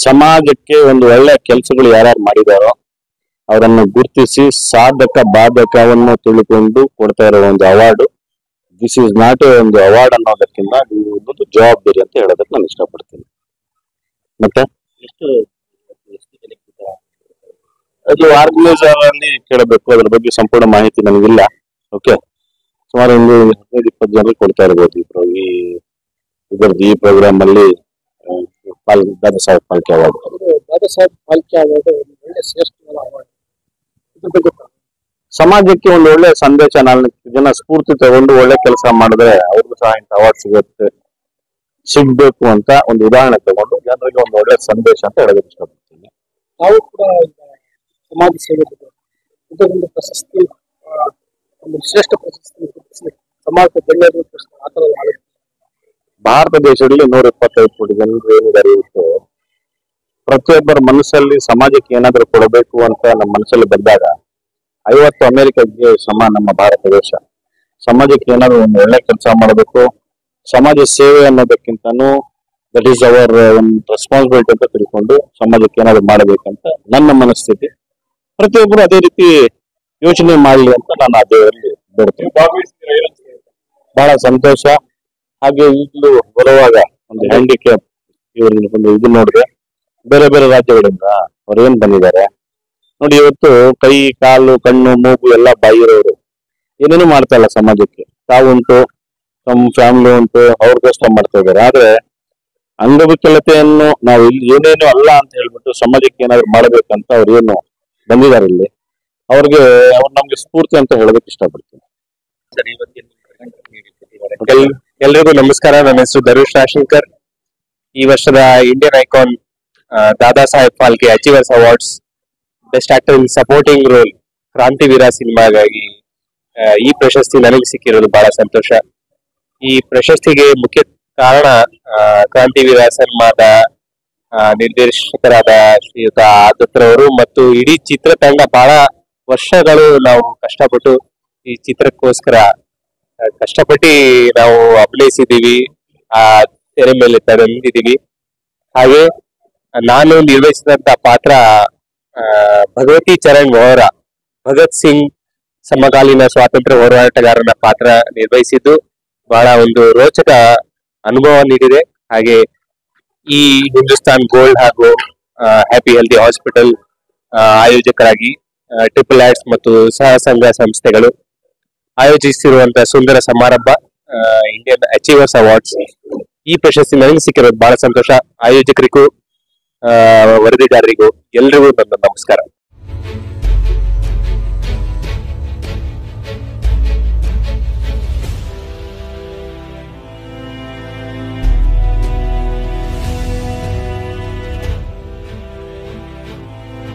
ಸಮಾಜಕ್ಕೆ ಒಂದು ಒಳ್ಳೆ ಕೆಲಸಗಳು ಯಾರ್ಯಾರು ಮಾಡಿದಾರೋ ಅವರನ್ನು ಗುರುತಿಸಿ ಸಾಧಕ ಬಾಧಕವನ್ನು ತಿಳ್ಕೊಂಡು ಕೊಡ್ತಾ ಇರೋ ಒಂದು ಅವಾರ್ಡ್. ದಿಸ್ ಇಸ್ ನಾಟ್ ಒಂದು ಅವಾರ್ಡ್ ಅನ್ನೋದಕ್ಕಿಂತ ಒಂದು ಜವಾಬ್ದಾರಿ ಅಂತ ಹೇಳೋದಕ್ಕೆ ನಾನು ಇಷ್ಟಪಡ್ತೀನಿ. ಮತ್ತೆ ಅದು ಆರ್ಗನೈಸರ್ ಅಲ್ಲಿ ಕೇಳಬೇಕು, ಅದ್ರ ಬಗ್ಗೆ ಸಂಪೂರ್ಣ ಮಾಹಿತಿ ನನಗಿಲ್ಲ. ಓಕೆ, ಸುಮಾರು ಒಂದು 15-20 ಜನ ಕೊಡ್ತಾ ಇರ್ಬೋದು ಈ ಪ್ರೋಗ್ರಾಮ್ ಅಲ್ಲಿ ದಾದಾ ಸಾಹೇಬ್ ಫಾಲ್ಕೆ ಅವಾರ್ಡ್. ದಾದಾ ಸಾಹೇಬ್ ಫಾಲ್ಕೆ ಅವಾರ್ಡ್ ಒಳ್ಳೆ ಶ್ರೇಷ್ಠವಾದ ಅವಾರ್ಡ್. ಸಮಾಜಕ್ಕೆ ಒಂದು ಒಳ್ಳೆ ಸಂದೇಶ, 4 ಜನ ಸ್ಫೂರ್ತಿ ತಗೊಂಡು ಒಳ್ಳೆ ಕೆಲಸ ಮಾಡಿದ್ರೆ ಅವ್ರಿಗೂ ಸಹ ಇಂಥ ಅವಾರ್ಡ್ ಸಿಗ್ಬೇಕು ಅಂತ ಒಂದು ಉದಾಹರಣೆ ತಗೊಂಡು ಜನರಿಗೆ ಒಂದು ಒಳ್ಳೆ ಸಂದೇಶ ಅಂತ ಹೇಳೋದಕ್ಕೆ ಇಷ್ಟಪಡ್ತೀನಿ. ನಾವು ಕೂಡ ಸಮಾಜ ಸೇವೆ ಇದೊಂದು ಪ್ರಶಸ್ತಿ, ಒಂದು ಶ್ರೇಷ್ಠ ಪ್ರಶಸ್ತಿ ಸಮಾಜಕ್ಕೆ ಬೆಳೆಯೋದು ಆ ಥರ ಆಗುತ್ತೆ. ಭಾರತ ದೇಶದಲ್ಲಿ 125 ಕೋಟಿ ಜನರು ಏನಿದ್ದಾರೆ ಇವತ್ತು, ಪ್ರತಿಯೊಬ್ಬರ ಮನಸ್ಸಲ್ಲಿ ಸಮಾಜಕ್ಕೆ ಏನಾದ್ರೂ ಕೊಡಬೇಕು ಅಂತ ನಮ್ಮ ಮನಸ್ಸಲ್ಲಿ ಬಂದಾಗ 50 ಅಮೆರಿಕಕ್ಕೆ ಸಮ ನಮ್ಮ ಭಾರತ ದೇಶ. ಸಮಾಜಕ್ಕೆ ಏನಾದ್ರು ಒಂದು ಒಳ್ಳೆ ಕೆಲಸ ಮಾಡಬೇಕು, ಸಮಾಜ ಸೇವೆ ಅನ್ನೋದಕ್ಕಿಂತನೂ ದಟ್ ಈಸ್ ಅವರ್ ಒಂದು ರೆಸ್ಪಾನ್ಸಿಬಿಲಿಟಿ ಅಂತ ತಿಳ್ಕೊಂಡು ಸಮಾಜಕ್ಕೆ ಏನಾದ್ರು ಮಾಡಬೇಕಂತ ನನ್ನ ಮನಸ್ಥಿತಿ. ಪ್ರತಿಯೊಬ್ಬರು ಅದೇ ರೀತಿ ಯೋಚನೆ ಮಾಡಲಿ ಅಂತ ನಾನು ಆ ದೇವರಲ್ಲಿ ಬೇಡ್ತೀನಿ. ಬಹಳ ಸಂತೋಷ. ಹಾಗೆ ಈಗಲೂ ಬರುವಾಗ ಒಂದು ಹ್ಯಾಂಡಿಕ್ಯಾಪ್ ಇವ್ರಿಗೆ ಒಂದು ಇದು ನೋಡಿದ್ರೆ ಬೇರೆ ಬೇರೆ ರಾಜ್ಯಗಳಿಂದ ಅವ್ರು ಏನ್ ಬಂದಿದ್ದಾರೆ ನೋಡಿ. ಇವತ್ತು ಕೈ ಕಾಲು ಕಣ್ಣು ಮೂಗು ಎಲ್ಲ ಬಾಯಿ ಇರೋರು ಏನೇನು ಮಾಡ್ತಾ ಇಲ್ಲ ಸಮಾಜಕ್ಕೆ. ತಾವುಂಟು, ತಮ್ಮ ಫ್ಯಾಮಿಲಿ ಉಂಟು, ಅವ್ರಿಗೋಸ್ಕರ ಮಾಡ್ತಾ ಇದ್ದಾರೆ. ಆದ್ರೆ ಅಂಗವಿಕಲತೆಯನ್ನು ನಾವು ಇಲ್ಲಿ ಏನೇನು ಅಲ್ಲ ಅಂತ ಹೇಳ್ಬಿಟ್ಟು ಸಮಾಜಕ್ಕೆ ಏನಾದ್ರು ಮಾಡ್ಬೇಕಂತ ಅವ್ರು ಏನು ಬಂದಿದ್ದಾರೆ ಇಲ್ಲಿ, ಅವ್ರಿಗೆ ನಮ್ಗೆ ಸ್ಫೂರ್ತಿ ಅಂತ ಹೇಳೋದಕ್ಕೆ ಇಷ್ಟಪಡ್ತೀನಿ. ಎಲ್ರಿಗೂ ನಮಸ್ಕಾರ. ನನ್ನ ಹೆಸರು ಧನುಷ್ ರಾಶಂಕರ್. ಈ ವರ್ಷದ Indian icon Dada Saheb Phalke achievers awards best actor in supporting role Krantiveera ಸಿನಿಮಾಗಾಗಿ ಈ ಪ್ರಶಸ್ತಿ ನನಗೆ ಸಿಕ್ಕಿರೋದು ಬಹಳ ಸಂತೋಷ. ಈ ಪ್ರಶಸ್ತಿಗೆ ಮುಖ್ಯ ಕಾರಣ ಕ್ರಾಂತಿವೀರ ಸಿನಿಮಾದ ನಿರ್ದೇಶಕರಾದ ಶ್ರೀಯುತ ಆದತ್ರವರು ಮತ್ತು ಇಡೀ ಚಿತ್ರತಂಡ. ಬಹಳ ವರ್ಷಗಳು ನಾವು ಕಷ್ಟಪಟ್ಟು ಈ ಚಿತ್ರಕ್ಕೋಸ್ಕರ ಕಷ್ಟಪಟ್ಟು ನಾವು ಅಭಿನಯಿಸಿದೀವಿ, ಆ ತೆರೆ ಮೇಲೆ ತಂದಿದ್ದೀವಿ. ಹಾಗೆ ನಾನು ನಿರ್ವಹಿಸಿದಂತ ಪಾತ್ರ ಭಗವತಿ ಚರಣ್ ವೋಹ್ರಾ, ಭಗತ್ ಸಿಂಗ್ ಸಮಕಾಲೀನ ಸ್ವಾತಂತ್ರ್ಯ ಹೋರಾಟಗಾರನ ಪಾತ್ರ ನಿರ್ವಹಿಸಿದ್ದು ಬಹಳ ಒಂದು ರೋಚಕ ಅನುಭವ ನೀಡಿದೆ. ಹಾಗೆ ಈ ಹಿಂದೂಸ್ತಾನ್ ಗೋಲ್ಡ್ ಹಾಗೂ ಹ್ಯಾಪಿ ಹೆಲ್ತಿ ಹಾಸ್ಪಿಟಲ್ ಆಯೋಜಕರಾಗಿ ಟ್ರಿಪಲ್ ಆರ್ಟ್ಸ್ ಮತ್ತು ಸಹ ಸಂಘ ಸಂಸ್ಥೆಗಳು ಆಯೋಜಿಸಿರುವಂತಹ ಸುಂದರ ಸಮಾರಂಭ ಇಂಡಿಯನ್ ಅಚೀವರ್ಸ್ ಅವಾರ್ಡ್ಸ್. ಈ ಪ್ರಶಸ್ತಿ ನನಗೆ ಸಿಕ್ಕಿರೋದು ಬಹಳ ಸಂತೋಷ. ಆಯೋಜಕರಿಗೂ ವರದಿಗಾರರಿಗೂ ಎಲ್ರಿಗೂ ನನ್ನ ನಮಸ್ಕಾರ.